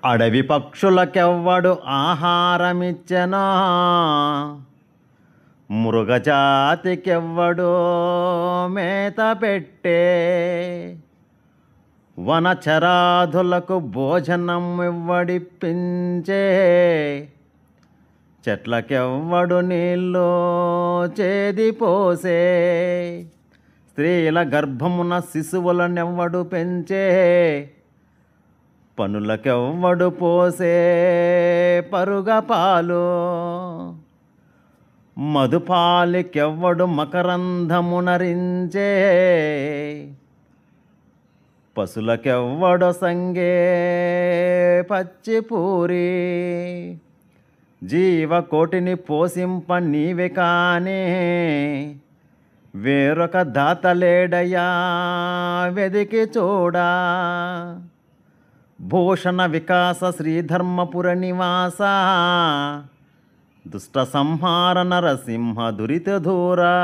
అడవి పక్షులకెవ్వడు ఆహారమిచ్చెనా, మృగజాతికెవ్వడో మేత పెట్టే, వనచరాధులకు భోజనం ఇవ్వడిప్పించే, చెట్లకెవ్వడు నీళ్ళు చేదిపోసే, స్త్రీల గర్భమున శిశువులనెవ్వడు పెంచే, పనులకెవ్వడు పోసే పరుగ పాలు, మధుపాలికెవ్వడు మకరంధమునరించే, పశులకెవ్వడు సంగే పచ్చిపూరి, జీవకోటిని పోషింప నీవే కానే, వేరొక దాతలేడయా వెదికి చూడా, భూషణ వికాస శ్రీధర్మపుర నివాస, దుష్ట సంహార నరసింహ దురిత దూరా.